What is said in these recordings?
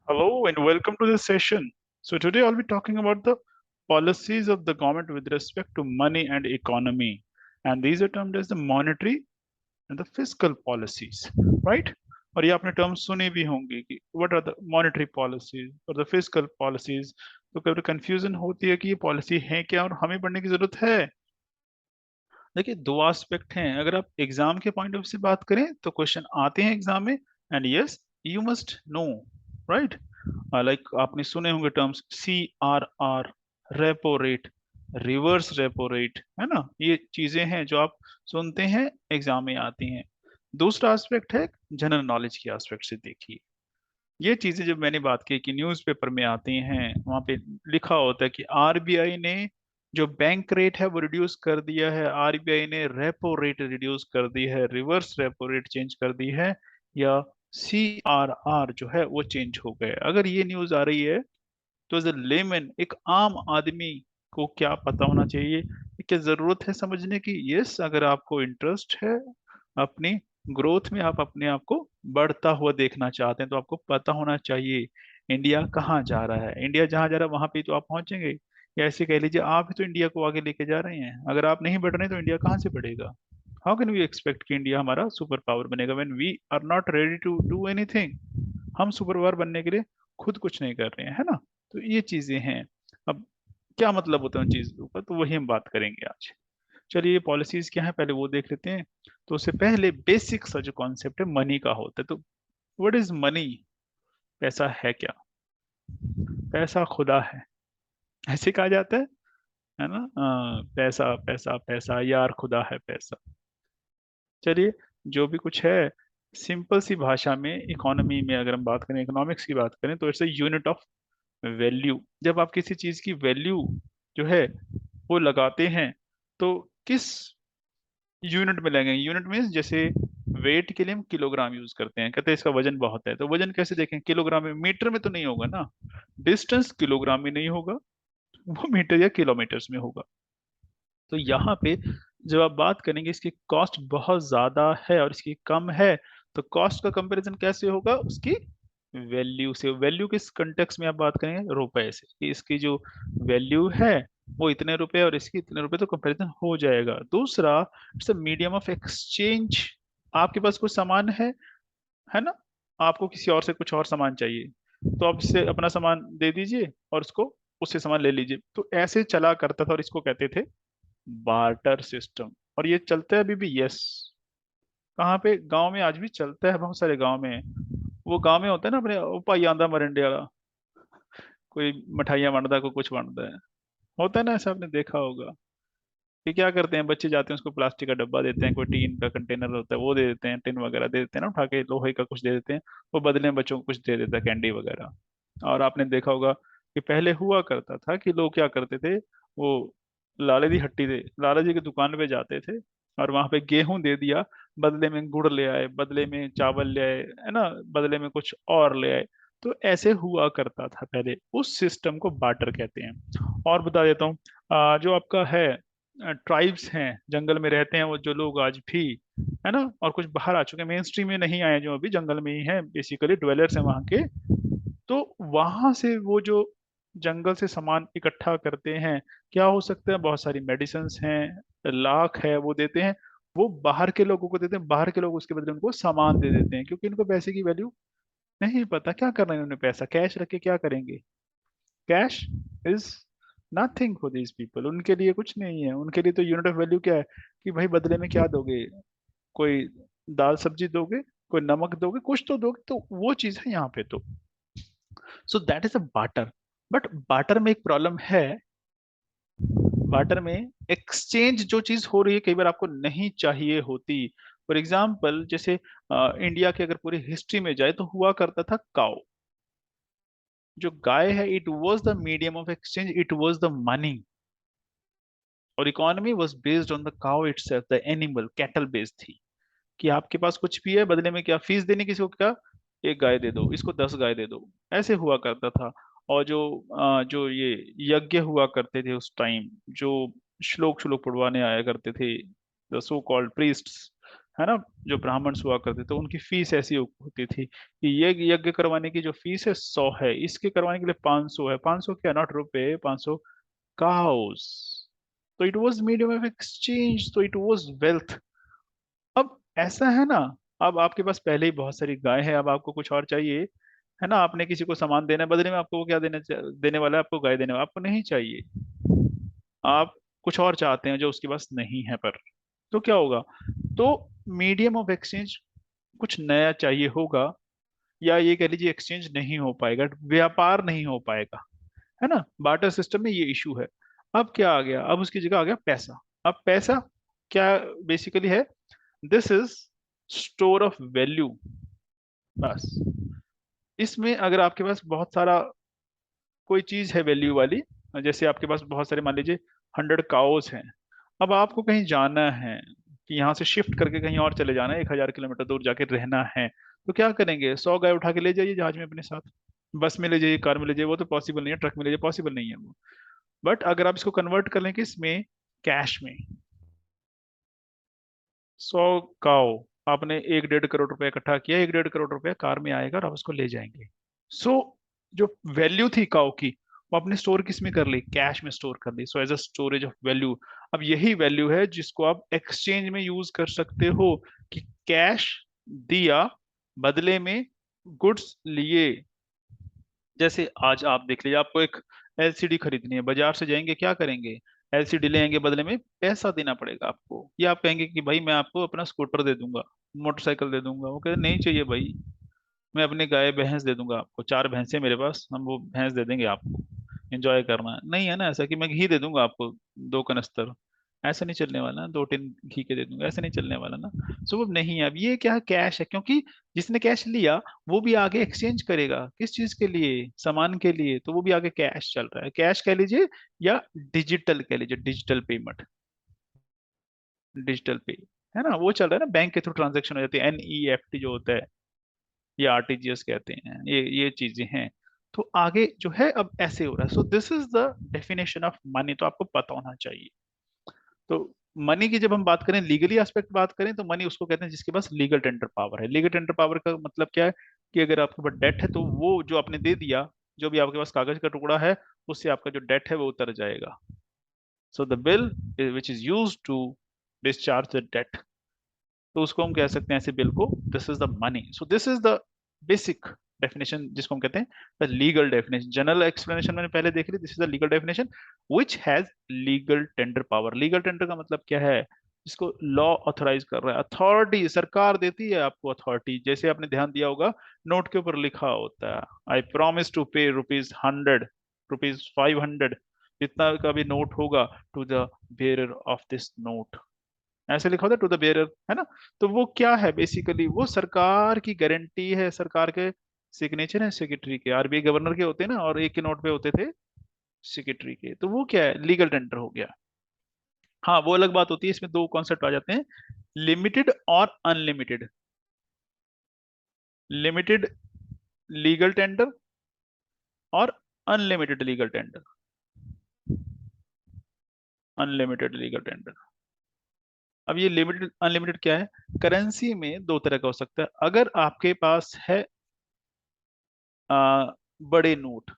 Hello and welcome to this session. So today I'll be talking about the policies of the government with respect to money and economy. And these are termed as the monetary and the fiscal policies, right? और ये आपने term सुने भी होंगे कि what are the monetary policies और the fiscal policies. तो कभी कंफ्यूजन होती है कि ये पॉलिसी है क्या और हमें पढ़ने की जरूरत है। देखिए दो एस्पेक्ट हैं। अगर आप एग्जाम के पॉइंट ऑफ से बात करें तो क्वेश्चन आते हैं एग्जाम में, and yes you must know, right. Like आपने सुने होंगे terms CRR, repo rate, reverse repo rate, है ना। ये चीजें हैं जो आप सुनते हैं, एग्जाम में आती हैं। दूसरा एस्पेक्ट है जनरल नॉलेज के एस्पेक्ट से। देखिए ये चीजें जब मैंने बात की कि न्यूज़पेपर में आती हैं, वहां पे लिखा होता है कि आरबीआई ने जो बैंक रेट है वो रिड्यूस कर दिया है, आरबीआई ने रेपो रेट रिड्यूस कर दी है, रिवर्स रेपो रेट चेंज कर दी है, या CRR जो है वो चेंज हो गए। अगर ये न्यूज आ रही है तो एज ए लेमन, एक आम आदमी को क्या पता होना चाहिए, क्या जरूरत है समझने की। यस, अगर आपको इंटरेस्ट है अपनी ग्रोथ में, आप अपने आप को बढ़ता हुआ देखना चाहते हैं, तो आपको पता होना चाहिए इंडिया कहाँ जा रहा है। इंडिया जहाँ जा रहा है वहां पे तो आप पहुंचेंगे, या ऐसे कह लीजिए आप ही तो इंडिया को आगे लेके जा रहे हैं। अगर आप नहीं बढ़ रहे तो इंडिया कहाँ से बढ़ेगा। हाउ कैन वी एक्सपेक्ट कि इंडिया हमारा सुपर पावर बनेगा when we are not ready to do anything. हम सुपर पावर बनने के लिए खुद कुछ नहीं कर रहे हैं, है ना। तो ये चीजें हैं। अब क्या मतलब होता है उन चीजों का, तो वही हम बात करेंगे आज। चलिए ये पॉलिसीज क्या है पहले वो देख लेते हैं। तो उससे पहले बेसिक सा जो कॉन्सेप्ट है मनी का होता है, तो व्हाट इज मनी। पैसा है क्या। पैसा खुदा है, ऐसे कहा जाता है ना। पैसा पैसा पैसा यार खुदा है पैसा। चलिए जो भी कुछ है, सिंपल सी भाषा में इकोनॉमी में अगर हम बात करें, इकोनॉमिक्स की बात करें, तो it's a unit of value. जब आप किसी चीज की वैल्यू जो है वो लगाते हैं, तो किस यूनिट में लगेंगे। यूनिट मीन्स जैसे वेट के लिए हम किलोग्राम यूज करते हैं, कहते हैं इसका वजन बहुत है, तो वजन कैसे देखें, किलोग्राम में, मीटर में तो नहीं होगा ना। डिस्टेंस किलोग्राम में नहीं होगा, वो मीटर या किलोमीटर्स में होगा। तो यहाँ पे जब आप बात करेंगे इसकी कॉस्ट बहुत ज्यादा है और इसकी कम है, तो कॉस्ट का कंपैरिजन कैसे होगा, उसकी वैल्यू से। वैल्यू किस कंटेक्स में आप बात करेंगे, रुपए से, कि इसकी जो वैल्यू है वो इतने रुपए और इसकी इतने रुपए, तो कंपैरिजन हो जाएगा। दूसरा, it's a medium of exchange. आपके पास कुछ सामान है ना, आपको किसी और से कुछ और सामान चाहिए, तो आप इससे अपना सामान दे दीजिए और उसको उससे सामान ले लीजिए। तो ऐसे चला करता था और इसको कहते थे बार्टर सिस्टम। और ये चलता है अभी भी, यस। कहाँ पे, गांव में आज भी चलता है, बहुत सारे गांव में। वो गांव में होता है ना अपने भाई आंदा मरंडे वाला, कोई मिठाइयाँ बांटता है, कोई कुछ बांटता है, होता है ना ऐसा, आपने देखा होगा। कि क्या करते हैं, बच्चे जाते हैं उसको प्लास्टिक का डब्बा देते हैं, कोई टीन का कंटेनर होता है वो दे देते हैं, टिन वगैरह दे देते हैं ना, उठा के लोहे का कुछ दे देते हैं। वो बदले में बच्चों को कुछ दे देता है, कैंडी वगैरह। और आपने देखा होगा कि पहले हुआ करता था कि लोग क्या करते थे, वो लाले दी हट्टी थे, लाला जी की दुकान पे जाते थे और वहां पे गेहूं दे दिया, बदले में गुड़ ले आए, बदले में चावल ले आए, है ना, बदले में कुछ और ले आए। तो ऐसे हुआ करता था पहले, उस सिस्टम को बार्टर कहते हैं। और बता देता हूँ, जो आपका है ट्राइब्स हैं, जंगल में रहते हैं वो जो लोग आज भी, है ना, और कुछ बाहर आ चुके हैं, मेन स्ट्रीम में नहीं आए, जो अभी जंगल में ही हैं, बेसिकली ड्वेलर्स हैं वहाँ के। तो वहां से वो जो जंगल से सामान इकट्ठा करते हैं, क्या हो सकता है, बहुत सारी मेडिसिन्स हैं, लाख है, वो देते हैं। वो बाहर के लोगों को देते हैं, बाहर के लोग उसके बदले उनको सामान दे देते हैं, क्योंकि इनको पैसे की वैल्यू नहीं पता। क्या करना है उन्होंने, पैसा कैश रख के क्या करेंगे। Cash is nothing for these people. उनके लिए कुछ नहीं है। उनके लिए तो यूनिट ऑफ वैल्यू क्या है, कि भाई बदले में क्या दोगे, कोई दाल सब्जी दोगे, कोई नमक दोगे, कुछ तो दोगे। तो वो चीज है यहाँ पे। तो so that is a barter. But barter में एक प्रॉब्लम है। बार्टर में एक्सचेंज जो चीज हो रही है कई बार आपको नहीं चाहिए होती। फॉर एग्जाम्पल जैसे इंडिया की अगर पूरी हिस्ट्री में जाए तो हुआ करता था काउ, जो गाय है, it was the medium of exchange, it was the money. और economy was based on the cow itself, the animal, cattle based थी। कि आपके पास कुछ भी है, बदले में क्या फीस देनी किसी को, क्या, एक गाय दे दो, इसको 10 गाय दे दो। ऐसे हुआ करता था। और जो ये यज्ञ हुआ करते थे उस टाइम, जो श्लोक श्लोक पढ़वाने आया करते थे, द सो कॉल्ड प्रीस्ट्स, है ना, जो ब्राह्मण हुआ करते थे उनकी फीस ऐसी होती थी कि ये यज्ञ करवाने की जो फीस है 100 है, इसके करवाने के लिए 500 है, 500 क्या, नॉट रुपए, 500 काउस। तो it was medium of exchange, तो इट वाज वेल्थ। अब ऐसा है ना, अब आपके पास पहले ही बहुत सारी गाय है, अब आपको कुछ और चाहिए, है ना, आपने किसी को सामान देना है, बदले में आपको वो क्या देने वाला है, आपको गाय देने वाला, आपको नहीं चाहिए, आप कुछ और चाहते हैं जो उसके पास नहीं है, पर तो क्या होगा, तो मीडियम ऑफ एक्सचेंज कुछ नया चाहिए होगा, या ये कह लीजिए एक्सचेंज नहीं हो पाएगा, व्यापार नहीं हो पाएगा, है ना, बार्टर सिस्टम में ये इशू है। अब क्या आ गया, अब उसकी जगह आ गया पैसा। अब पैसा क्या बेसिकली है, this is store of value. बस इसमें अगर आपके पास बहुत सारा कोई चीज है वैल्यू वाली, जैसे आपके पास बहुत सारे मान लीजिए 100 काउस हैं, अब आपको कहीं जाना है कि यहाँ से शिफ्ट करके कहीं और चले जाना है, 1000 किलोमीटर दूर जाके रहना है, तो क्या करेंगे, 100 गाय उठा के ले जाइए जहाज में अपने साथ, बस में ले जाइए, कार में ले जाइए, वो तो पॉसिबल नहीं है, ट्रक में ले जाइए, पॉसिबल नहीं है वो। बट अगर आप इसको कन्वर्ट कर लें किसमें, कैश में, 100 काओ आपने 1-1.5 करोड़ रुपए इकट्ठा किया, 1-1.5 करोड़ रुपए कार में आएगा और आप उसको ले जाएंगे। सो जो वैल्यू थी काउ की, वो आपने स्टोर किस में कर ली, कैश में स्टोर कर ली, so as a storage of value. अब यही वैल्यू है जिसको आप एक्सचेंज में यूज कर सकते हो, कि कैश दिया, बदले में गुड्स लिए। जैसे आज आप देख लीजिए, आपको एक एलसीडी खरीदनी है, बाजार से जाएंगे, क्या करेंगे, एलसीडी लेंगे, बदले में पैसा देना पड़ेगा आपको, या आप कहेंगे कि भाई मैं आपको अपना स्कूटर दे दूंगा, मोटरसाइकिल दे दूंगा, वो कहते नहीं चाहिए भाई, मैं अपनी गाय भैंस दे दूंगा आपको, 4 भैंसे मेरे पास, हम वो भैंस दे देंगे आपको, एंजॉय करना है, नहीं है ना ऐसा कि मैं घी दे दूंगा आपको 2 कनस्तर, ऐसा नहीं चलने वाला ना, 2 टिन घी के दे दूंगा, ऐसा नहीं चलने वाला ना। सो वो नहीं है, अब ये क्या है, कैश है, क्योंकि जिसने कैश लिया वो भी आगे एक्सचेंज करेगा, किस चीज के लिए, सामान के लिए, तो वो भी आगे कैश चल रहा है, कैश कह लीजिए या डिजिटल कह लीजिए, डिजिटल पेमेंट, डिजिटल पे, है ना, वो चल रहा है ना, बैंक के थ्रू ट्रांजेक्शन हो जाती है, एनईएफटी जो होता है, ये आरटीजीएस कहते हैं, ये चीजें हैं। तो आगे जो है अब ऐसे हो रहा है, सो this is the definition of money, तो आपको पता होना चाहिए। तो मनी की जब हम बात करें, लीगली एस्पेक्ट बात करें, तो मनी उसको कहते हैं जिसके पास लीगल टेंडर पावर है। लीगल टेंडर पावर का मतलब क्या है, कि अगर आपके पास डेट है तो वो जो आपने दे दिया, जो भी आपके पास कागज का टुकड़ा है, उससे आपका जो डेट है वो उतर जाएगा। So the bill which is use to discharge the debt, तो उसको हम कह सकते हैं ऐसे बिल को, this is the money. So this is the basic definition जिसको हम कहते हैं the legal definition. General explanation मैंने पहले देख ली, this is the legal definition which has legal tender power. Legal tender का मतलब क्या है, जिसको लॉ ऑथराइज कर रहा है, अथॉरिटी सरकार देती है आपको अथॉरिटी। जैसे आपने ध्यान दिया होगा, नोट के ऊपर लिखा होता है, आई प्रॉमिस टू पे ₹100, ₹500, जितना का भी नोट होगा, to the bearer of this note, ऐसे लिखा होता है, टू द बेयरर, है ना। तो वो क्या है, बेसिकली वो सरकार की गारंटी है, सरकार के सिग्नेचर है, सेक्रेटरी के, आरबीआई गवर्नर के होते हैं ना, और एक के नोट पे होते थे सेक्रेटरी के, तो वो क्या है, लीगल टेंडर हो गया। हाँ वो अलग बात होती है, इसमें दो कॉन्सेप्ट आ जाते हैं, लिमिटेड और अनलिमिटेड। लिमिटेड लीगल टेंडर और unlimited legal tender. Unlimited legal tender, अब ये लिमिटेड अनलिमिटेड क्या है, करेंसी में दो तरह का हो सकता है। अगर आपके पास है बड़े नोट,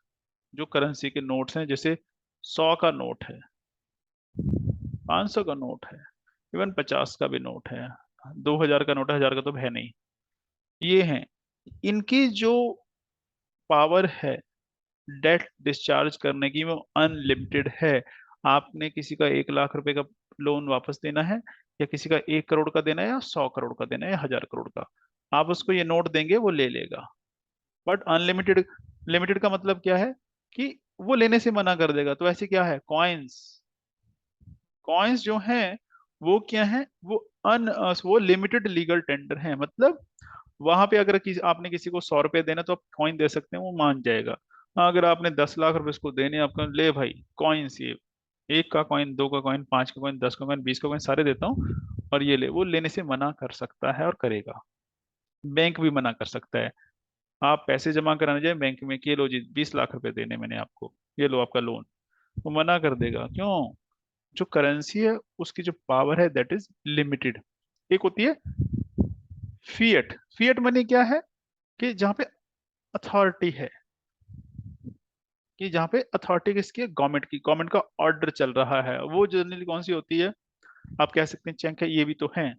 जो करेंसी के नोट्स हैं, जैसे 100 का नोट है, 500 का नोट है, इवन 50 का भी नोट है, 2000 का नोट है, 1000 का तो है नहीं, ये हैं, इनकी जो पावर है डेट डिस्चार्ज करने की, वो अनलिमिटेड है। आपने किसी का 1 लाख रुपए का लोन वापस देना है, या किसी का 1 करोड़ का देना है, या 100 करोड़ का देना है, या 1000 करोड़ का, आप उसको ये नोट देंगे वो ले लेगा। बट अनलिमिटेड, लिमिटेड का मतलब क्या है, कि वो लेने से मना कर देगा। तो ऐसे क्या है, कॉइन्स, कॉइन्स जो हैं वो क्या है, वो वो लिमिटेड लीगल टेंडर है, मतलब वहां पे अगर आपने किसी को 100 रुपए देना, तो आप कॉइन दे सकते हैं, वो मान जाएगा। हाँ, अगर आपने 10 लाख रुपए उसको देने, आपका ले भाई कॉइन्स, ये 1 का कॉइन, 2 का कॉइन, 5 का कॉइन, 10 का कॉइन, 20 का कॉइन सारे देता हूँ, और ये ले, वो लेने से मना कर सकता है और करेगा। बैंक भी मना कर सकता है, आप पैसे जमा कराने जाए बैंक में कि ये लो जी 20 लाख रुपए देने मैंने आपको, ये लो आपका लोन, वो मना कर देगा। क्यों, जो करेंसी है उसकी जो पावर है दैट इज लिमिटेड। एक होती है फिएट। फिएट मनी क्या है? कि जहाँ पे अथॉरिटी है, कि जहाँ पे अथॉरिटी किसकी है? गवर्नमेंट की, गवर्नमेंट का ऑर्डर चल रहा है, वो जनरली कौन सी होती है? आप कह सकते हैं चेक है, ये भी तो है।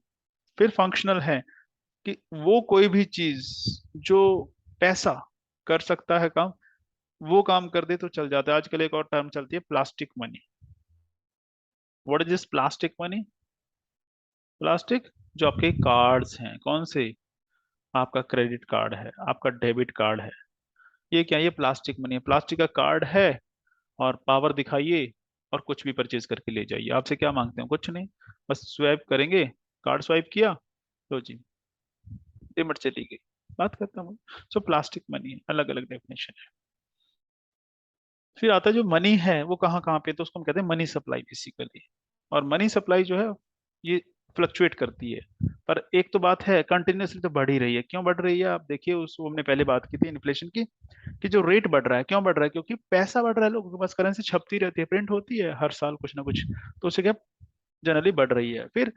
फिर फंक्शनल है कि वो कोई भी चीज जो पैसा कर सकता है काम, वो काम कर दे तो चल जाता है। आजकल एक और टर्म चलती है plastic money. What is this plastic money? Plastic जो आपके कार्ड्स हैं, कौन से? आपका क्रेडिट कार्ड है, आपका डेबिट कार्ड है, ये क्या? ये प्लास्टिक मनी है। प्लास्टिक का कार्ड है और पावर दिखाइए और कुछ भी परचेज करके ले जाइए। आपसे क्या मांगते हैं? कुछ नहीं, बस स्वाइप करेंगे, कार्ड स्वाइप किया, लो जी, पेमेंट चली गई, बात करता हूँ। सो प्लास्टिक मनी, अलग अलग डेफिनेशन है। फिर आता है जो मनी है वो कहाँ कहाँ पे, तो उसको हम कहते हैं मनी सप्लाई बेसिकली। और मनी सप्लाई जो है ये फ्लक्चुएट करती है, पर एक तो बात है कंटिन्यूसली तो बढ़ ही रही है। क्यों बढ़ रही है? आप देखिए, उस वो हमने पहले बात की थी इन्फ्लेशन की, कि जो रेट बढ़ रहा है, क्यों बढ़ रहा है? क्योंकि पैसा बढ़ रहा है, लोगों के पास करेंसी छपती रहती है, प्रिंट होती है हर साल कुछ ना कुछ, तो उससे क्या जनरली बढ़ रही है। फिर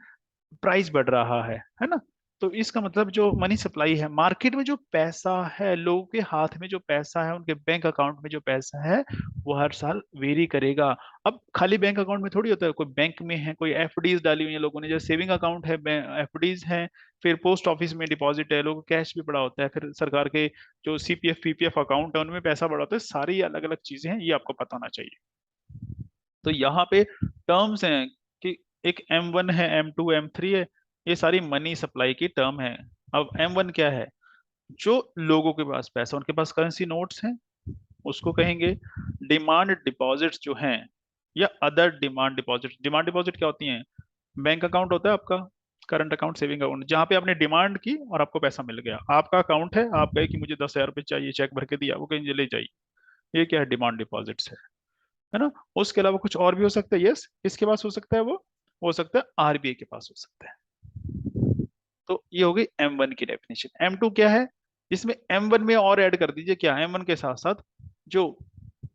प्राइस बढ़ रहा है ना? तो इसका मतलब जो मनी सप्लाई है, मार्केट में जो पैसा है, लोगों के हाथ में जो पैसा है, उनके बैंक अकाउंट में जो पैसा है, वो हर साल वेरी करेगा। अब खाली बैंक अकाउंट में थोड़ी होता है, कोई बैंक में है, कोई एफडीज डाली हुई है लोगों ने, जैसे सेविंग अकाउंट है, एफडीज है, फिर पोस्ट ऑफिस में डिपॉजिट है, लोगों को कैश भी पड़ा होता है, फिर सरकार के जो सीपीएफ पीपीएफ अकाउंट है उनमें पैसा पड़ा होता है। सारी अलग अलग चीजें हैं, ये आपको पता होना चाहिए। तो यहाँ पे टर्म्स हैं कि एक M1 है, M2, M3 है, ये सारी मनी सप्लाई की टर्म है। अब M1 क्या है? जो लोगों के पास पैसा, उनके पास करेंसी नोट्स हैं, उसको कहेंगे। डिमांड डिपॉजिट्स जो हैं, या other demand deposit. Demand deposit क्या होती हैं? बैंक अकाउंट होता है आपका, करंट अकाउंट, सेविंग अकाउंट, जहाँ पे आपने डिमांड की और आपको पैसा मिल गया। आपका अकाउंट है, आप गए कि मुझे 10,000 रुपये चाहिए, चेक भर के दिया, वो कहीं ले जाइए। ये क्या है? डिमांड डिपॉजिट्स है ना? उसके अलावा कुछ और भी हो सकता है, यस, किसके पास हो सकता है वो? हो सकता है आरबीआई के पास हो सकता है। तो ये हो गई M1 की डेफिनेशन। M2 क्या है? इसमें M1 में और ऐड कर दीजिए, क्या M1 के साथ साथ जो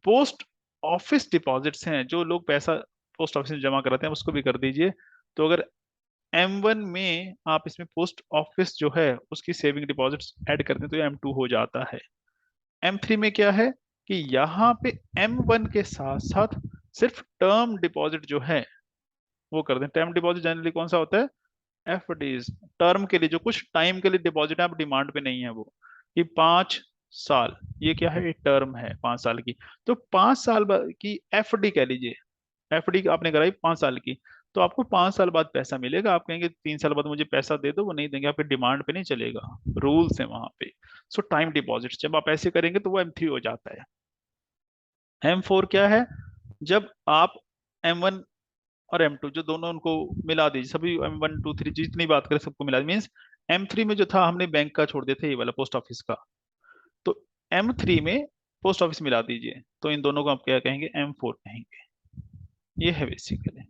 पोस्ट ऑफिस डिपॉजिट्स हैं, जो लोग पैसा पोस्ट ऑफिस में जमा कराते हैं, उसको भी कर दीजिए। तो अगर M1 में आप इसमें पोस्ट ऑफिस जो है उसकी सेविंग डिपॉजिट्स ऐड करते हैं तो M2 हो जाता है। M3 में क्या है? कि यहाँ पे M1 के साथ साथ सिर्फ टर्म डिपॉजिट जो है वो कर दें। टर्म डिपॉजिट जनरली कौन सा होता है? एफडीज। टर्म के लिए, जो कुछ टाइम के लिए डिपॉजिट है, आप डिमांड पे नहीं है वो, कि 5 साल, ये क्या है? टर्म है 5 साल की। तो 5 साल की एफडी कह लीजिए, एफडी आपने कराई 5 साल की, तो आपको 5 साल बाद पैसा मिलेगा। आप कहेंगे 3 साल बाद मुझे पैसा दे दो, वो नहीं देंगे, आपके डिमांड पे नहीं चलेगा, रूल्स है वहां पे। सो टाइम डिपॉजिट जब आप ऐसे करेंगे तो वो M3 हो जाता है। M4 क्या है? जब आप M1 और M2 जो दोनों, उनको मिला दीजिए, सभी M1 2 3 जितनी बात करें सबको मिला, मीन्स M3 में जो था हमने बैंक का छोड़ दिया था, ये वाला पोस्ट ऑफिस का, तो M3 में पोस्ट ऑफिस मिला दीजिए, तो इन दोनों को आप क्या कहेंगे? M4 कहेंगे। ये है बेसिकली,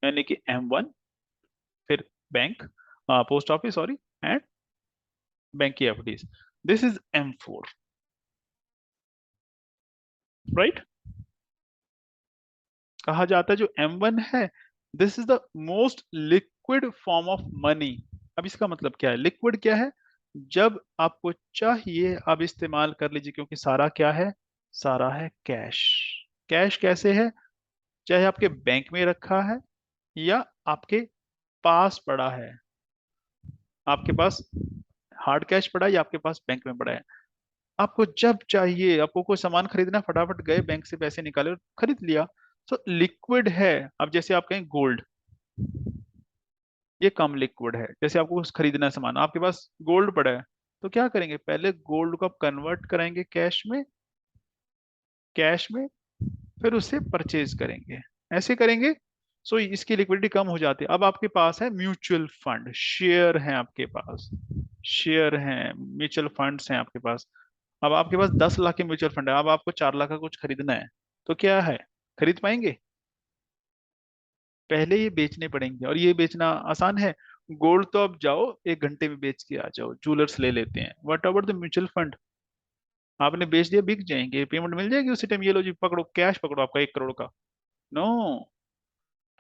यानी कि M1, फिर bank, post office sorry, and bank की FDs, this is M4, right? कहा जाता है जो M1 है, this is the most liquid form of money. अब इसका मतलब क्या है? लिक्विड क्या है? जब आपको चाहिए आप इस्तेमाल कर लीजिए, क्योंकि सारा क्या है? सारा है कैश। कैश कैसे है? चाहे आपके बैंक में रखा है या आपके पास पड़ा है, आपके पास हार्ड कैश पड़ा है या आपके पास बैंक में पड़ा है, आपको जब चाहिए, आपको कोई सामान खरीदना, फटाफट गए बैंक से पैसे निकाले और खरीद लिया। तो लिक्विड है। अब जैसे आप कहें गोल्ड, ये कम लिक्विड है। जैसे आपको कुछ खरीदना है सामान, आपके पास गोल्ड पड़ा है, तो क्या करेंगे? पहले गोल्ड को आप कन्वर्ट कराएंगे कैश में, कैश में, फिर उससे परचेज करेंगे, ऐसे करेंगे। सो इसकी लिक्विडिटी कम हो जाती है। अब आपके पास है म्यूचुअल फंड, शेयर हैं आपके पास, शेयर हैं, म्यूचुअल फंड्स हैं आपके पास। अब आपके पास 10 लाख के म्यूचुअल फंड है, अब आपको 4 लाख का कुछ खरीदना है, तो क्या है? खरीद पाएंगे? पहले ये बेचने पड़ेंगे, और ये बेचना आसान है। गोल्ड तो अब जाओ 1 घंटे में बेच के आ जाओ, ज्वेलर्स ले लेते हैं। What about the mutual fund? आपने बेच दिया, बिक जाएंगे, पेमेंट मिल जाएगी उसी टाइम, ये लो जी पकड़ो, कैश पकड़ो आपका 1 करोड़ का। नो,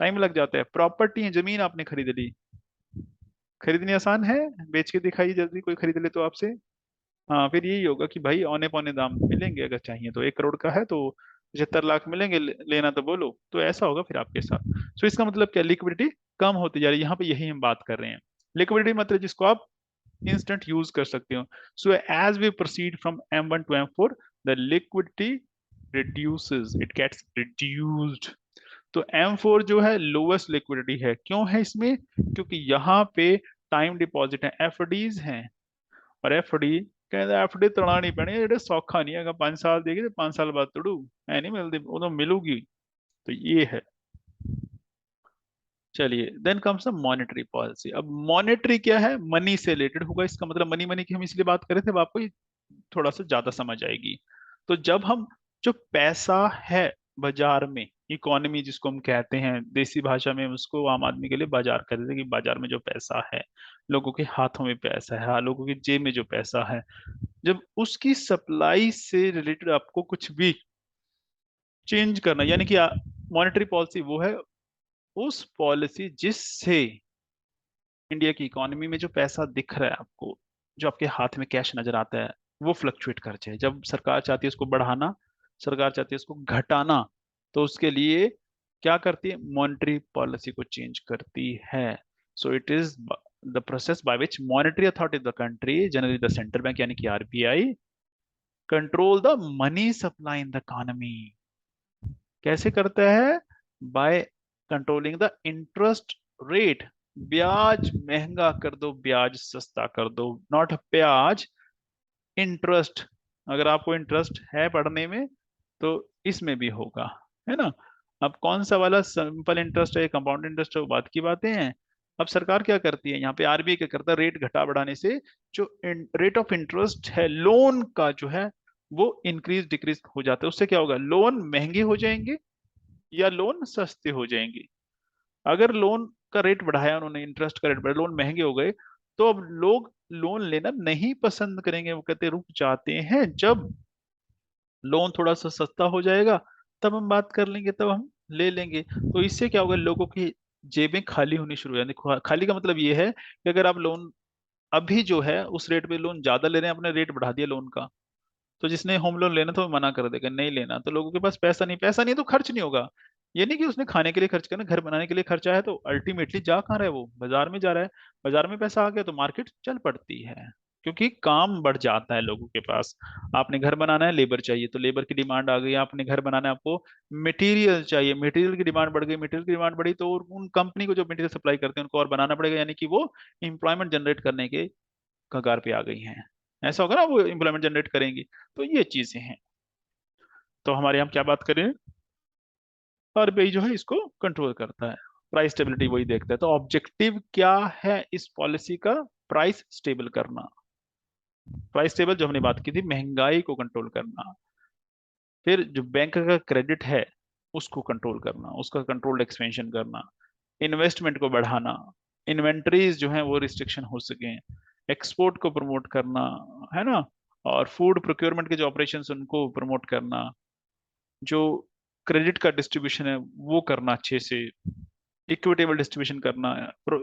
टाइम लग जाता है। प्रॉपर्टी है, जमीन आपने खरीद ली, खरीदनी आसान है, बेच के दिखाइए जल्दी, कोई खरीद ले तो आपसे। हाँ, फिर यही होगा कि भाई औने पौने दाम मिलेंगे, अगर चाहिए तो 1 करोड़ का है तो 75 लाख मिलेंगे, लेना तो बोलो, तो ऐसा होगा फिर आपके साथ। सो इसका मतलब क्या, लिक्विडिटी कम होती जा रही है, यहाँ पे यही हम बात कर रहे हैं। लिक्विडिटी मतलब जिसको आप इंस्टेंट यूज कर सकते हो। So as we proceed from M1 to M4, the liquidity reduces, it gets reduced. तो M4 जो है लोवेस्ट लिक्विडिटी है, क्यों है इसमें, क्योंकि यहाँ पे टाइम डिपॉजिट है, एफडीज हैं। और एफडी कहते एफडी तड़ानी पैनी है, जेडे सौखा नहीं है, 5 साल देगी तो 5 साल बाद तड़ू, है नहीं मिलती, वो तो मिलूगी। तो ये है। चलिए, then comes the monetary policy. अब मॉनेटरी क्या है, मनी से रिलेटेड होगा, इसका मतलब मनी मनी की हम इसलिए बात कर रहे थे, अब आपको ये थोड़ा सा ज्यादा समझ आएगी। तो जब हम, जो पैसा है बाजार में, इकोनॉमी जिसको हम कहते हैं देसी भाषा में, उसको आम आदमी के लिए बाजार कहते थे, कि बाजार में जो पैसा है, लोगों के हाथों में पैसा है, हाँ, लोगों की जेब में जो पैसा है, जब उसकी सप्लाई से रिलेटेड आपको कुछ भी चेंज करना, यानी कि मॉनेटरी पॉलिसी वो है उस पॉलिसी जिससे इंडिया की इकोनॉमी में जो पैसा दिख रहा है आपको, जो आपके हाथ में कैश नजर आता है, वो फ्लक्चुएट कर जाए। जब सरकार चाहती है उसको बढ़ाना, सरकार चाहती है उसको घटाना, तो उसके लिए क्या करती है, मॉनेटरी पॉलिसी को चेंज करती है। So it is the process by which monetary authority of the country, generally the central bank यानी कि RBI, control the money supply in the economy. कैसे करता है, by controlling the interest rate. ब्याज महंगा कर दो, ब्याज सस्ता कर दो, नॉट ब्याज, इंटरेस्ट। अगर आपको इंटरेस्ट है पढ़ने में तो इसमें भी होगा, है ना। अब कौन सा वाला सिंपल इंटरेस्ट है, कंपाउंड इंटरेस्ट है, वो बात की बातें हैं। अब सरकार क्या करती है, यहाँ पे आरबीआई क्या करता है, रेट घटा बढ़ाने से जो रेट ऑफ इंटरेस्ट है लोन का जो है, वो इंक्रीज डिक्रीज हो जाता है। उससे क्या होगा, लोन महंगे हो जाएंगे या लोन सस्ते हो जाएंगे। अगर लोन का रेट बढ़ाया उन्होंने, इंटरेस्ट का रेट बढ़ाया, लोन महंगे हो गए, तो अब लोग लोन लेना नहीं पसंद करेंगे, वो कहते रुक जाते हैं। जब लोन थोड़ा सा सस्ता हो जाएगा तब हम बात कर लेंगे, तब हम ले लेंगे। तो इससे क्या होगा, लोगों की जेबें खाली होनी शुरू हो जाती। खाली का मतलब ये है कि अगर आप लोन अभी जो है उस रेट पे लोन ज्यादा ले रहे हैं, आपने रेट बढ़ा दिया लोन का, तो जिसने होम लोन लेना था वो मना कर देगा, नहीं लेना। तो लोगों के पास पैसा नहीं, पैसा नहीं तो खर्च नहीं होगा। ये नहीं कि उसने खाने के लिए खर्च करना, घर बनाने के लिए खर्चा है, तो अल्टीमेटली जा कहाँ रहा है, वो बाजार में जा रहा है। बाजार में पैसा आ गया तो मार्केट चल पड़ती है, क्योंकि काम बढ़ जाता है लोगों के पास। आपने घर बनाना है, लेबर चाहिए, तो लेबर की डिमांड आ गई। आपने घर बनाना है, आपको मटेरियल चाहिए, मटेरियल की डिमांड बढ़ गई, मटेरियल की डिमांड बढ़ी तो उन कंपनी को जो मटेरियल सप्लाई करते हैं उनको और बनाना पड़ेगा, यानी कि वो एम्प्लॉयमेंट जनरेट करने के कगार पे आ गई हैं। ऐसा होगा ना, वो एम्प्लॉयमेंट जनरेट करेंगी। तो ये चीजें हैं। तो हमारे यहाँ क्या बात करें, आरबीआई जो है इसको कंट्रोल करता है, प्राइस स्टेबिलिटी वही देखता है। तो ऑब्जेक्टिव क्या है इस पॉलिसी का, प्राइस स्टेबल करना। प्राइस स्टेबल जो हमने बात की थी, महंगाई को कंट्रोल करना। फिर जो बैंक का क्रेडिट है उसको कंट्रोल करना, उसका कंट्रोल्ड एक्सपेंशन करना, इन्वेस्टमेंट को बढ़ाना, इन्वेंटरीज जो है वो रिस्ट्रिक्शन हो सके, एक्सपोर्ट को प्रमोट करना, है ना। और फूड प्रोक्योरमेंट के जो ऑपरेशंस उनको प्रमोट करना, जो क्रेडिट का डिस्ट्रीब्यूशन है वो करना अच्छे से, इक्विटेबल डिस्ट्रीब्यूशन करना,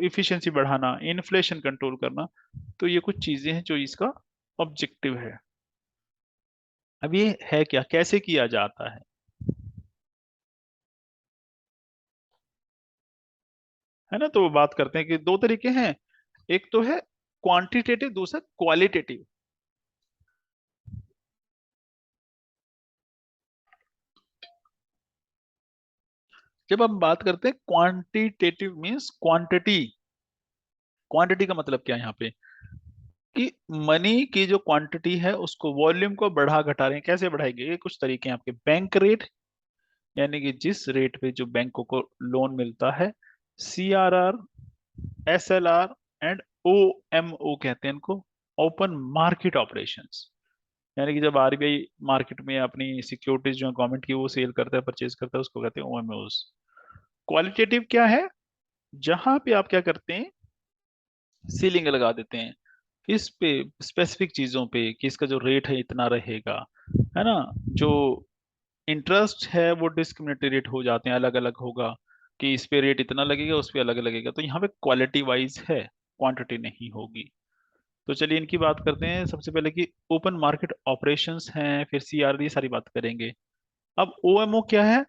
इफिशिएंसी बढ़ाना, इन्फ्लेशन कंट्रोल करना। तो ये कुछ चीजें हैं जो इसका ऑब्जेक्टिव है। अब ये है क्या, कैसे किया जाता है ना। तो वो बात करते हैं कि दो तरीके हैं, एक तो है क्वांटिटेटिव, दूसरा क्वालिटेटिव। जब हम बात करते हैं क्वांटिटेटिव, मींस क्वांटिटी। क्वांटिटी का मतलब क्या है यहाँ पे, कि मनी की जो क्वांटिटी है उसको, वॉल्यूम को बढ़ा घटा रहे हैं। कैसे बढ़ाएंगे, ये कुछ तरीके हैं आपके। बैंक रेट, यानी कि जिस रेट पे जो बैंकों को लोन मिलता है, CRR, SLR एंड OMO कहते हैं इनको, ओपन मार्केट ऑपरेशंस। यानी कि जब आरबीआई मार्केट में अपनी सिक्योरिटीज जो गवर्नमेंट की वो सेल करता है, परचेज करता है, उसको कहते हैं OMOs। क्वालिटेटिव क्या है, जहां पे आप क्या करते हैं, सीलिंग लगा देते हैं इस पे, स्पेसिफिक चीजों पे, कि इसका जो रेट है इतना रहेगा, है ना। जो इंटरेस्ट है वो डिस्क्रिमिनेटरी रेट हो जाते हैं, अलग अलग होगा, कि इस पे रेट इतना लगेगा, उस पे अलग लगेगा। तो यहाँ पे क्वालिटी वाइज है। क्वांटिटी नहीं होगी। तो चलिए इनकी बात करते हैं। सबसे पहले कि ओपन मार्केट ऑपरेशंस हैं, फिर सीआर, ये सारी बात करेंगे। अब ओएमओ क्या है?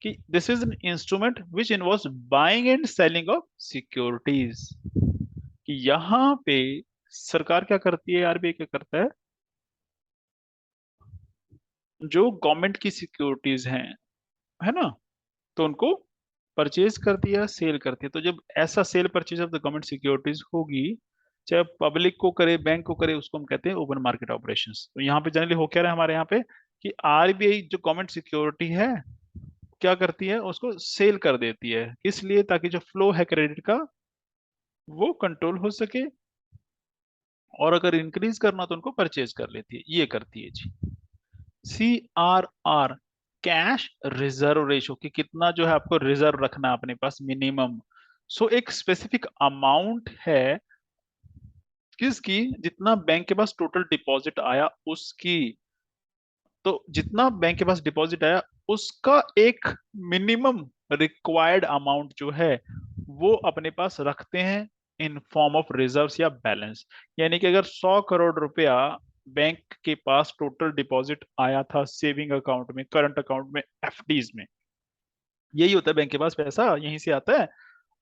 कि this is an instrument which involves buying and selling of securities. कि यहाँ पे सरकार क्या करती है, आरबीआई क्या करता है, जो गवर्नमेंट की सिक्योरिटीज हैं, है ना, तो उनको परचेज करती है, सेल करती है। तो जब ऐसा cell purchase of the government securities होगी, चाहे पब्लिक को करे, बैंक को करे, उसको हम कहते हैं ओपन मार्केट ऑपरेशंस। तो यहाँ पे जनरली हो क्या रहा है हमारे यहाँ पे, कि आरबीआई जो गवर्नमेंट सिक्योरिटी है क्या करती है, उसको सेल कर देती है। किस लिए? ताकि जो फ्लो है क्रेडिट का वो कंट्रोल हो सके, और अगर इंक्रीज करना तो उनको परचेज कर लेती है, ये करती है जी। CRR, कैश रिजर्व रेशो, कि कितना जो है आपको रिजर्व रखना है अपने पास मिनिमम। सो एक स्पेसिफिक अमाउंट है किसकी, जितना बैंक के पास टोटल डिपॉजिट आया उसकी। तो जितना बैंक के पास डिपॉजिट आया उसका एक मिनिमम रिक्वायर्ड अमाउंट जो है वो अपने पास रखते हैं इन फॉर्म ऑफ रिजर्व्स या बैलेंस। यानी कि अगर 100 करोड़ रुपया बैंक के पास टोटल डिपॉजिट आया था सेविंग अकाउंट में, करंट अकाउंट में, एफडीज में, यही होता है बैंक के पास पैसा यहीं से आता है।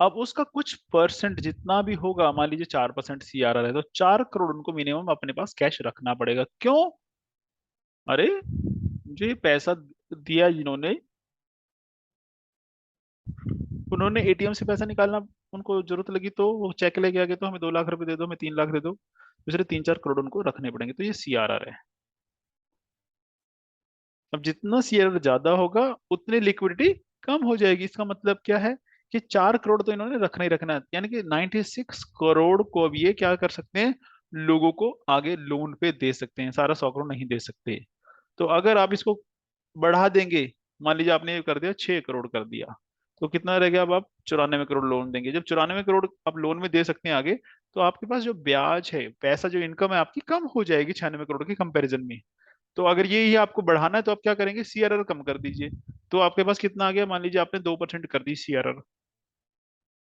अब उसका कुछ परसेंट जितना भी होगा, मान लीजिए 4% सीआरआर है, तो 4 करोड़ उनको मिनिमम अपने पास कैश रखना पड़ेगा। क्यों? अरे जो ये पैसा दिया जिन्होंने, उन्होंने एटीएम से पैसा निकालना, उनको जरूरत लगी तो वो चेक लेके आ गए, तो हमें 2 लाख रुपए दे दो, हमें 3 लाख दे दो, दूसरे 3-4 करोड़ उनको रखने पड़ेंगे। तो ये सीआरआर है। अब जितना सीआरआर ज्यादा होगा उतनी लिक्विडिटी कम हो जाएगी। इसका मतलब क्या है कि 4 करोड़ तो इन्होंने रखना ही रखना है, यानी कि 96 करोड़ को अब ये क्या कर सकते हैं, लोगों को आगे लोन पे दे सकते हैं। सारा 100 करोड़ नहीं दे सकते। तो अगर आप इसको बढ़ा देंगे, मान लीजिए आपने ये कर दिया 6 करोड़ कर दिया, तो कितना रह गया? अब आप 94 करोड़ लोन देंगे। जब 94 करोड़ आप लोन में दे सकते हैं आगे, तो आपके पास जो ब्याज है, पैसा, जो इनकम है आपकी, कम हो जाएगी 96 करोड़ के कंपैरिजन में। तो अगर ये ही आपको बढ़ाना है तो आप क्या करेंगे, सीआरआर कम कर दीजिए। तो आपके पास कितना आ गया? मान लीजिए आपने 2% कर दी सीआरआर,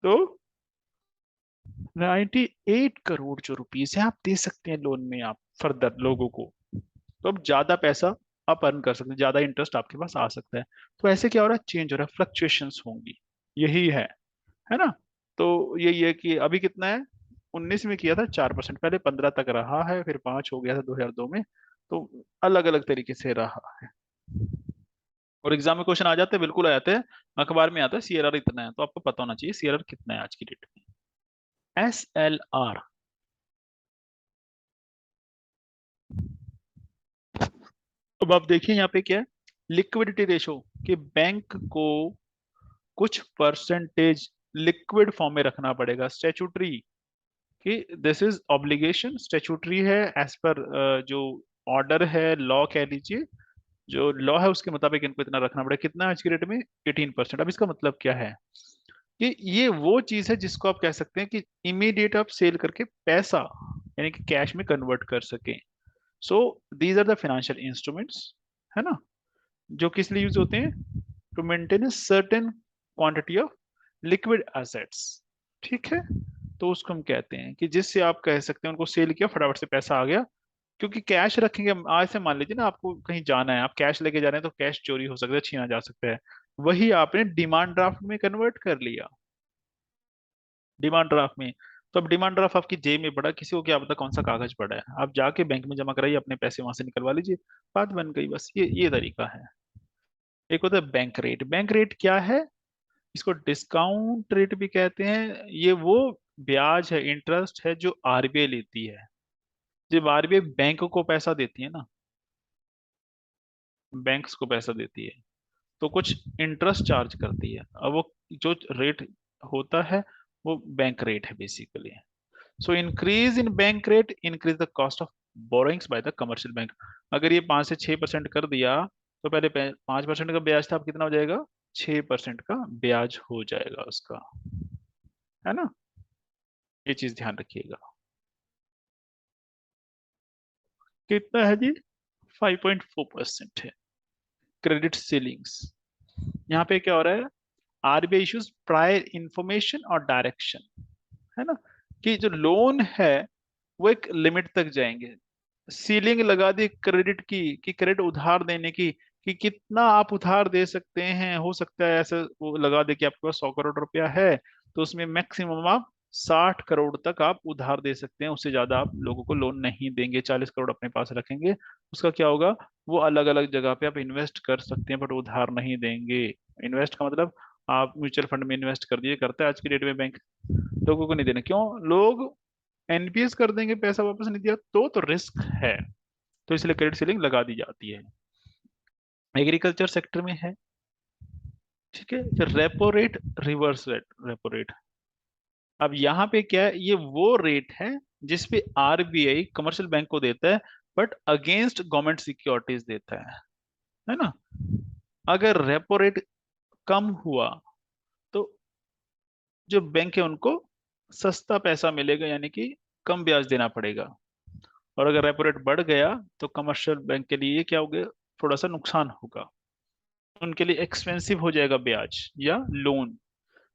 तो 98 करोड़ जो रुपीज है आप दे सकते हैं लोन में आप फर्दर लोगों को। तो अब ज्यादा पैसा आप अर्न कर सकते हैं, ज्यादा इंटरेस्ट आपके पास आ सकता है। तो ऐसे क्या हो रहा है, चेंज हो रहा है, फ्लक्चुएशंस होंगी। यही है ना। तो यही है कि अभी कितना है, 19 में किया था 4%, पहले 15 तक रहा है, फिर 5 हो गया था 2002 में। तो अलग अलग तरीके से रहा है। और एग्जाम में क्वेश्चन आ जाते हैं, बिल्कुल आ जाते हैं। अखबार में आता है सीआरआर इतना है, तो आपको पता होना चाहिए सीआरआर कितना है आज की डेट में। SLR, अब आप देखिए यहाँ पे क्या है, लिक्विडिटी रेशो, कि बैंक को कुछ परसेंटेज लिक्विड फॉर्म में रखना पड़ेगा। स्टेचुटरी, कि दिस इज ऑब्लिगेशन, स्टेचुटरी है, एज पर जो ऑर्डर है, लॉ कह लीजिए, जो लॉ है उसके मुताबिक इनको इतना रखना पड़ेगा। कितना आज की डेट में? 18%। अब इसका मतलब क्या है, कि ये वो चीज है जिसको आप कह सकते हैं कि इमीडिएट आप सेल करके पैसा, यानी कि कैश में कन्वर्ट कर सकें। So these are the financial instruments, है ना, जो किस लिए यूज होते हैं, to maintain certain quantity of liquid assets. ठीक है। तो उसको हम कहते हैं कि जिससे आप कह सकते हैं उनको सेल किया, फटाफट से पैसा आ गया। क्योंकि कैश रखेंगे, आज से मान लीजिए ना आपको कहीं जाना है, आप कैश लेके जा रहे हैं, तो कैश चोरी हो सकता है, छीना जा सकता है। वही आपने डिमांड ड्राफ्ट में कन्वर्ट कर लिया, डिमांड ड्राफ्ट में। तो अब डिमांड ड्राफ्ट आपकी जेब में पड़ा, किसी को क्या पता कौन सा कागज पड़ा है, आप जाके बैंक में जमा कराइए, अपने पैसे वहां से निकलवा लीजिए, बात बन गई। बस ये तरीका है। एक होता है बैंक रेट। बैंक रेट क्या है? इसको डिस्काउंट रेट भी कहते हैं। ये वो ब्याज है, इंटरेस्ट है, जो आरबीआई लेती है। जब आरबीआई बैंक को पैसा देती है ना, बैंक्स को पैसा देती है, तो कुछ इंटरेस्ट चार्ज करती है। अब वो जो रेट होता है वो बैंक रेट है basically. So increase in bank rate increase the cost of borrowings by the commercial bank. अगर ये 5 से 6% कर दिया, तो पहले 5% का ब्याज था, अब कितना हो जाएगा? 6% का ब्याज हो जाएगा उसका, है ना। ये चीज ध्यान रखिएगा। कितना है जी? 5.4% है। क्रेडिट सीलिंग्स, यहाँ पे क्या हो रहा है, आरबीआई इश्यूज प्रायर इंफॉर्मेशन और डायरेक्शन, है ना। कि जो लोन है वो एक लिमिट तक जाएंगे। सीलिंग लगा दी क्रेडिट की, कि क्रेडिट उधार देने की, कि कितना आप उधार दे सकते हैं। हो सकता है ऐसे वो लगा दे कि आपके पास 100 करोड़ रुपया है, तो उसमें मैक्सिमम आप 60 करोड़ तक आप उधार दे सकते हैं। उससे ज्यादा आप लोगों को लोन नहीं देंगे। 40 करोड़ अपने पास रखेंगे। उसका क्या होगा, वो अलग अलग जगह पे आप इन्वेस्ट कर सकते हैं, बट उधार नहीं देंगे। इन्वेस्ट का मतलब आप म्यूचुअल फंड में इन्वेस्ट कर दिए, करता है आज की डेट में बैंक। लोगों को नहीं देना, क्यों? लोग एनपीएस कर देंगे, पैसा वापस नहीं दिया तो रिस्क है। तो इसलिए क्रेडिट सीलिंग लगा दी जाती है। एग्रीकल्चर सेक्टर में है, ठीक है। फिर repo rate, reverse rate, repo rate. अब यहाँ पे क्या है, ये वो रेट है जिसपे आरबीआई कमर्शियल बैंक को देता है, बट अगेंस्ट गवर्नमेंट सिक्योरिटीज देता है ना। अगर रेपो रेट कम हुआ तो जो बैंक है उनको सस्ता पैसा मिलेगा, यानी कि कम ब्याज देना पड़ेगा। और अगर रेपो रेट बढ़ गया तो कमर्शियल बैंक के लिए क्या हो गया, थोड़ा सा नुकसान होगा। उनके लिए एक्सपेंसिव हो जाएगा ब्याज या लोन।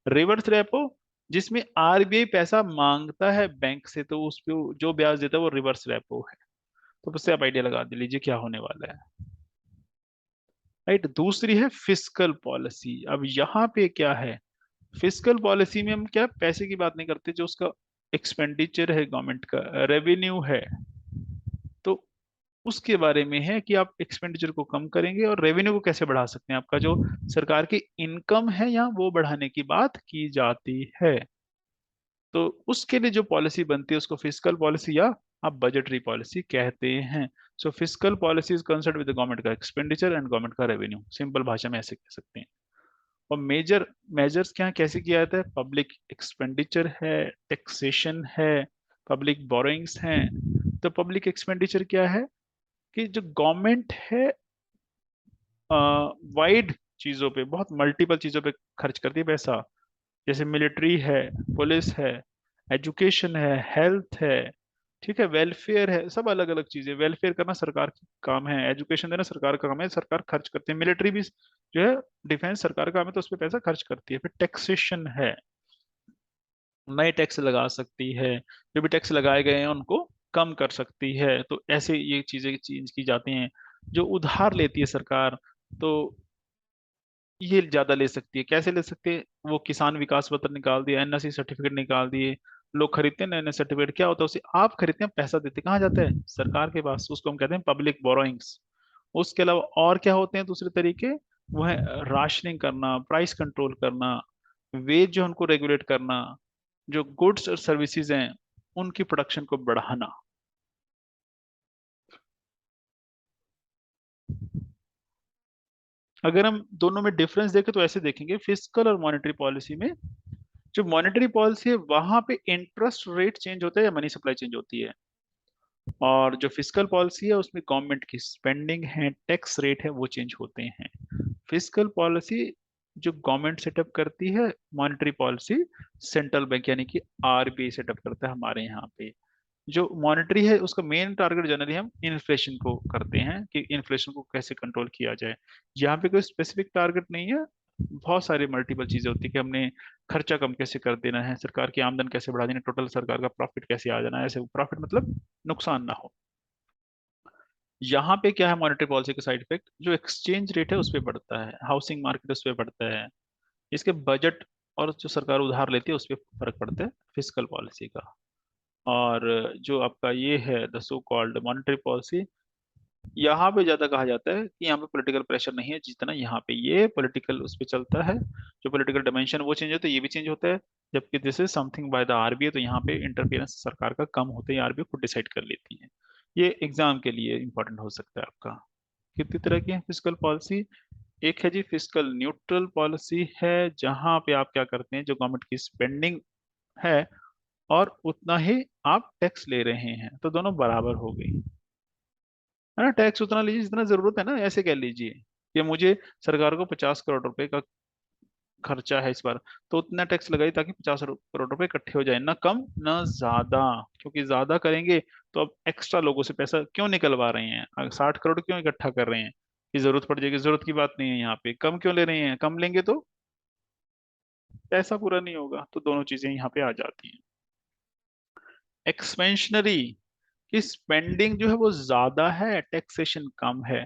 रिवर्स रेपो, जिसमें आरबीआई पैसा मांगता है बैंक से, तो उस पे जो ब्याज देता है वो रिवर्स रेपो है। तो उससे आप आइडिया लगा दे लीजिए क्या होने वाला है। राइट। दूसरी है फिस्कल पॉलिसी। अब यहाँ पे क्या है, फिस्कल पॉलिसी में हम क्या पैसे की बात नहीं करते, जो उसका एक्सपेंडिचर है गवर्नमेंट का, रेवेन्यू है, तो उसके बारे में है कि आप एक्सपेंडिचर को कम करेंगे और रेवेन्यू को कैसे बढ़ा सकते हैं। आपका जो सरकार की इनकम है यहाँ, वो बढ़ाने की बात की जाती है। तो उसके लिए जो पॉलिसी बनती है उसको फिस्कल पॉलिसी या आप बजटरी पॉलिसी कहते हैं। So fiscal policy is concern with government का एक्सपेंडिचर एंड गवर्नमेंट का रेवेन्यू, सिंपल भाषा में ऐसे कह सकते हैं। और मेजर मेजर्स क्या कैसे किया जाता है, पब्लिक एक्सपेंडिचर है, टैक्सेशन है, पब्लिक बोरोइंग्स हैं। तो पब्लिक एक्सपेंडिचर क्या है, कि जो गवर्नमेंट है वाइड चीजों पे, बहुत मल्टीपल चीजों पे खर्च करती है पैसा। जैसे मिलिट्री है, पुलिस है, एजुकेशन है, हेल्थ है, ठीक है, वेलफेयर है, सब अलग अलग चीजें। वेलफेयर करना सरकार की काम है, एजुकेशन देना सरकार का काम है, सरकार खर्च करती है। मिलिट्री भी जो है, डिफेंस सरकार का काम है, तो उस पर पैसा खर्च करती है। फिर टैक्सेशन है, नए टैक्स लगा सकती है, जो भी टैक्स लगाए गए हैं उनको कम कर सकती है। तो ऐसे ये चीजें चेंज की जाती हैं। जो उधार लेती है सरकार, तो ये ज्यादा ले सकती है। कैसे ले सकती है, वो किसान विकास पत्र निकाल दिया, एनएससी सर्टिफिकेट निकाल दिए। लोग खरीदते हैं ना एनएससी सर्टिफिकेट, क्या होता है, उसे आप खरीदते हैं, पैसा देते हैं, कहाँ जाता है, सरकार के पास। उसको हम कहते हैं पब्लिक बोरोइंग्स। उसके अलावा और क्या होते हैं दूसरे तरीके, वो है राशनिंग करना, प्राइस कंट्रोल करना, वेज जो उनको रेगुलेट करना, जो गुड्स और सर्विसेज हैं उनकी प्रोडक्शन को बढ़ाना। अगर हम दोनों में डिफरेंस देखें तो ऐसे देखेंगे, फिस्कल और मॉनेटरी पॉलिसी में, जो मॉनेटरी पॉलिसी है वहां पे इंटरेस्ट रेट चेंज होता है या मनी सप्लाई चेंज होती है। और जो फिस्कल पॉलिसी है उसमें गवर्नमेंट की स्पेंडिंग है, टैक्स रेट है, वो चेंज होते हैं। फिस्कल पॉलिसी जो गवर्नमेंट सेटअप करती है, मॉनेटरी पॉलिसी सेंट्रल बैंक यानी कि आरबीआई सेटअप करता है हमारे यहाँ पे। जो मॉनेटरी है उसका मेन टारगेट जनरली हम इन्फ्लेशन को करते हैं, कि इन्फ्लेशन को कैसे कंट्रोल किया जाए। यहाँ पे कोई स्पेसिफिक टारगेट नहीं है, बहुत सारी मल्टीपल चीजें होती है, कि हमने खर्चा कम कैसे कर देना है, सरकार की आमदन कैसे बढ़ा देना है, टोटल सरकार का प्रॉफिट कैसे आ जाना है। ऐसे प्रॉफिट मतलब नुकसान ना हो। यहाँ पे क्या है, मॉनेटरी पॉलिसी का साइड इफेक्ट, जो एक्सचेंज रेट है उस पर बढ़ता है, हाउसिंग मार्केट उस पर बढ़ता है, इसके बजट और जो सरकार उधार लेती है उस पर फर्क पड़ता है फिस्कल पॉलिसी का। और जो आपका ये है the so called monetary policy, यहाँ पे ज्यादा कहा जाता है कि यहाँ पे पॉलिटिकल प्रेशर नहीं है जितना यहाँ पे ये पॉलिटिकल उस पे चलता है। जो पॉलिटिकल डायमेंशन वो चेंज होता है, ये भी चेंज होता है। जबकि this is something by the RBI, तो यहाँ पे इंटरफेरेंस सरकार का कम होता है, आरबीआई खुद डिसाइड कर लेती है। ये एग्जाम के लिए इंपॉर्टेंट हो सकता है आपका। कितनी तरह की है फिजिकल पॉलिसी, एक है जी फिजिकल न्यूट्रल पॉलिसी है, जहां पे आप क्या करते हैं, जो गवर्नमेंट की स्पेंडिंग है और उतना ही आप टैक्स ले रहे हैं, तो दोनों बराबर हो गई, है ना। टैक्स उतना लीजिए जितना जरूरत है ना, ऐसे कह लीजिए कि मुझे सरकार को 50 करोड़ रुपए का खर्चा है इस बार, तो उतना टैक्स लगाइए ताकि 50 करोड़ रुपए इकट्ठे हो जाए, ना कम ना ज्यादा। क्योंकि ज्यादा करेंगे तो अब एक्स्ट्रा लोगों से पैसा क्यों निकलवा रहे हैं, 60 करोड़ क्यों इकट्ठा कर रहे हैं, कि जरूरत पड़ जाएगी, जरूरत की बात नहीं है। यहाँ पे कम क्यों ले रहे हैं, कम लेंगे तो पैसा पूरा नहीं होगा। तो दोनों चीजें यहाँ पे आ जाती हैं। एक्सपेंशनरी कि स्पेंडिंग जो है वो ज्यादा है, टैक्सेशन कम है।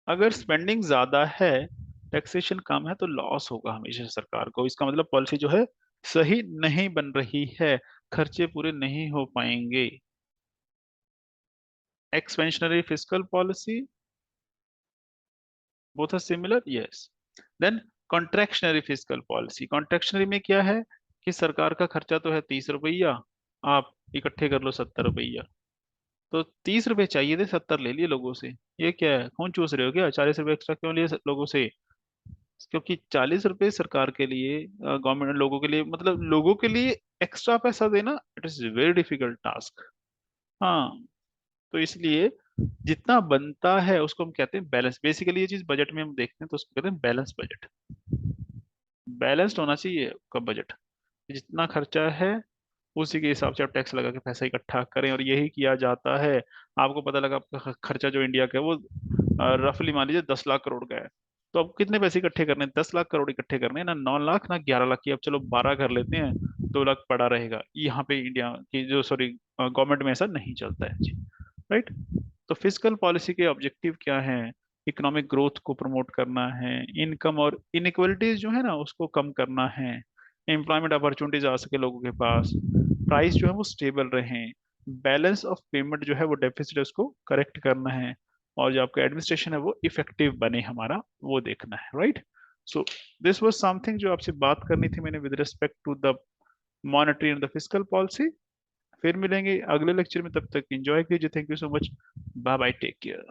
अगर स्पेंडिंग ज्यादा है, टैक्सेशन कम है, तो लॉस होगा हमेशा सरकार को। इसका मतलब पॉलिसी जो है सही नहीं बन रही है, खर्चे पूरे नहीं हो पाएंगे। Expansionary fiscal policy, both are similar, yes. Then contractionary fiscal policy, contractionary में क्या है कि सरकार का खर्चा तो है 30 रुपया, आप इकट्ठे कर लो 70 रुपया, तो 30 रुपए चाहिए थे, 70 ले लिए लोगों से। ये क्या है, खून चूस रहे हो क्या? 40 रुपए एक्स्ट्रा क्यों लिए लोगों से? क्योंकि 40 रुपए सरकार के लिए, गवर्नमेंट लोगों के लिए, मतलब लोगों के लिए एक्स्ट्रा पैसा देना, it is very difficult task. हाँ, तो इसलिए जितना बनता है उसको हम कहते हैं बैलेंस। बेसिकली ये चीज बजट में हम देखते हैं तो उसको कहते हैं बैलेंस बजट। बैलेंस्ड होना चाहिए आपका बजट, जितना खर्चा है उसी के हिसाब से आप टैक्स लगा के पैसा इकट्ठा करें, और यही किया जाता है। आपको पता लगा आपका खर्चा जो इंडिया का है वो रफली मान लीजिए 10 लाख करोड़ का है, तो अब कितने पैसे इकट्ठे करने हैं? 10 लाख करोड़ इकट्ठे करने हैं ना, 9 लाख ना 11 लाख की, अब चलो 12 कर लेते हैं, 2 लाख पड़ा रहेगा। यहाँ पे इंडिया की जो, सॉरी, गवर्नमेंट में ऐसा नहीं चलता है जी, राइट। तो फिस्कल पॉलिसी के ऑब्जेक्टिव क्या है? इकोनॉमिक ग्रोथ को प्रमोट करना है, इनकम और इनइक्वलिटीज जो है ना उसको कम करना है, एम्प्लॉयमेंट अपॉर्चुनिटीज आ सके लोगों के पास, प्राइस जो है वो स्टेबल रहे, बैलेंस ऑफ पेमेंट जो है वो डेफिसिट है उसको करेक्ट करना है, और जो आपका एडमिनिस्ट्रेशन है वो इफेक्टिव बने हमारा, वो देखना है, right. So this was something जो आपसे बात करनी थी मैंने with respect to the monetary and the fiscal policy. फिर मिलेंगे अगले लेक्चर में, तब तक एंजॉय कीजिए। Thank you so much, bye bye, take care.